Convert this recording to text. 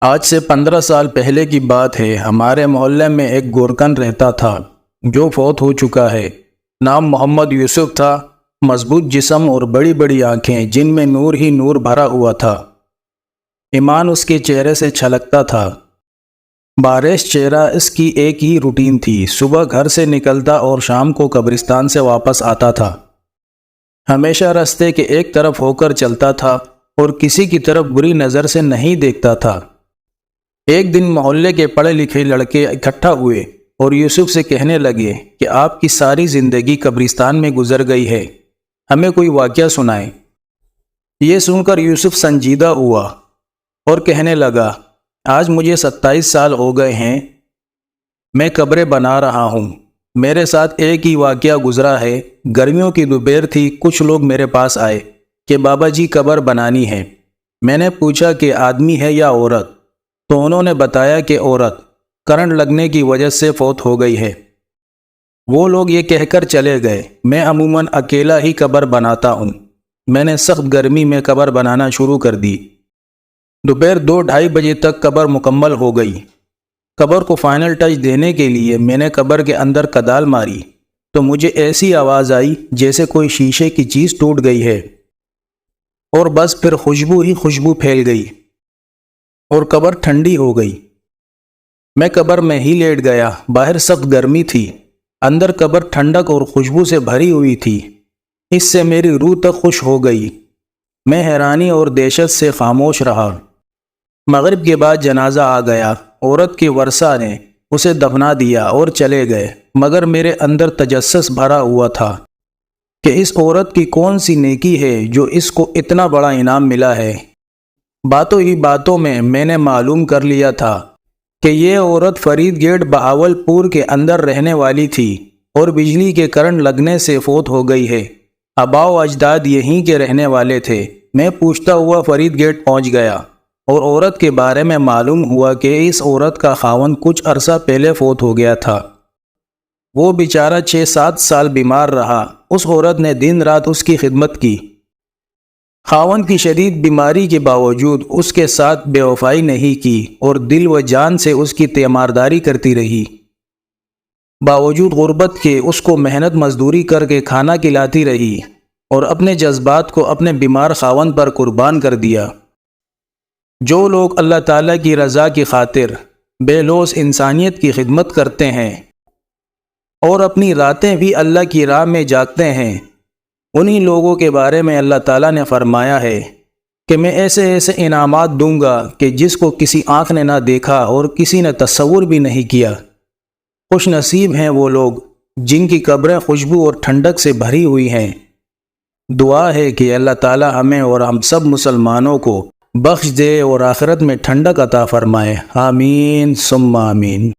آج سے 15 سال پہلے کی بات ہے۔ ہمارے محلے میں ایک گورکن رہتا تھا جو فوت ہو چکا ہے۔ نام محمد یوسف تھا۔ مضبوط جسم اور بڑی بڑی آنکھیں جن میں نور ہی نور بھرا ہوا تھا۔ ایمان اس کے چہرے سے چھلکتا تھا۔ بارش چہرہ اس کی ایک ہی روٹین تھی۔ صبح گھر سے نکلتا اور شام کو قبرستان سے واپس آتا تھا۔ ہمیشہ راستے کے ایک طرف ہو کر چلتا تھا اور کسی کی طرف بری نظر سے نہیں دیکھتا تھا۔ ایک دن محلے کے پڑھے لکھے لڑکے اکٹھا ہوئے اور یوسف سے کہنے لگے کہ آپ کی ساری زندگی قبرستان میں گزر گئی ہے، ہمیں کوئی واقعہ سنائیں۔ یہ سن کر یوسف سنجیدہ ہوا اور کہنے لگا، آج مجھے 27 سال ہو گئے ہیں، میں قبریں بنا رہا ہوں۔ میرے ساتھ ایک ہی واقعہ گزرا ہے۔ گرمیوں کی دوپہر تھی، کچھ لوگ میرے پاس آئے کہ بابا جی قبر بنانی ہے۔ میں نے پوچھا کہ آدمی ہے یا عورت، تو انہوں نے بتایا کہ عورت کرنٹ لگنے کی وجہ سے فوت ہو گئی ہے۔ وہ لوگ یہ کہہ کر چلے گئے۔ میں عموماً اکیلا ہی قبر بناتا ہوں۔ میں نے سخت گرمی میں قبر بنانا شروع کر دی۔ دوپہر 2-2:30 بجے تک قبر مکمل ہو گئی۔ قبر کو فائنل ٹچ دینے کے لیے میں نے قبر کے اندر کدال ماری تو مجھے ایسی آواز آئی جیسے کوئی شیشے کی چیز ٹوٹ گئی ہے، اور بس پھر خوشبو ہی خوشبو پھیل گئی اور قبر ٹھنڈی ہو گئی۔ میں قبر میں ہی لیٹ گیا۔ باہر سخت گرمی تھی، اندر قبر ٹھنڈک اور خوشبو سے بھری ہوئی تھی۔ اس سے میری روح تک خوش ہو گئی۔ میں حیرانی اور دہشت سے خاموش رہا۔ مغرب کے بعد جنازہ آ گیا۔ عورت کے ورثاء نے اسے دفنا دیا اور چلے گئے، مگر میرے اندر تجسس بھرا ہوا تھا کہ اس عورت کی کون سی نیکی ہے جو اس کو اتنا بڑا انعام ملا ہے۔ باتوں ہی باتوں میں میں نے معلوم کر لیا تھا کہ یہ عورت فرید گیٹ بہاولپور کے اندر رہنے والی تھی اور بجلی کے کرنٹ لگنے سے فوت ہو گئی ہے۔ آباء و اجداد یہیں کے رہنے والے تھے۔ میں پوچھتا ہوا فرید گیٹ پہنچ گیا اور عورت کے بارے میں معلوم ہوا کہ اس عورت کا خاوند کچھ عرصہ پہلے فوت ہو گیا تھا۔ وہ بیچارہ 6-7 سال بیمار رہا۔ اس عورت نے دن رات اس کی خدمت کی۔ خاوند کی شدید بیماری کے باوجود اس کے ساتھ بے وفائی نہیں کی اور دل و جان سے اس کی تیمارداری کرتی رہی۔ باوجود غربت کے اس کو محنت مزدوری کر کے کھانا کھلاتی رہی اور اپنے جذبات کو اپنے بیمار خاوند پر قربان کر دیا۔ جو لوگ اللہ تعالیٰ کی رضا کی خاطر بے لوث انسانیت کی خدمت کرتے ہیں اور اپنی راتیں بھی اللہ کی راہ میں جاگتے ہیں، انہی لوگوں کے بارے میں اللہ تعالیٰ نے فرمایا ہے کہ میں ایسے ایسے انعامات دوں گا کہ جس کو کسی آنکھ نے نہ دیکھا اور کسی نے تصور بھی نہیں کیا۔ خوش نصیب ہیں وہ لوگ جن کی قبریں خوشبو اور ٹھنڈک سے بھری ہوئی ہیں۔ دعا ہے کہ اللہ تعالیٰ ہمیں اور ہم سب مسلمانوں کو بخش دے اور آخرت میں ٹھنڈک عطا فرمائے۔ آمین ثم آمین۔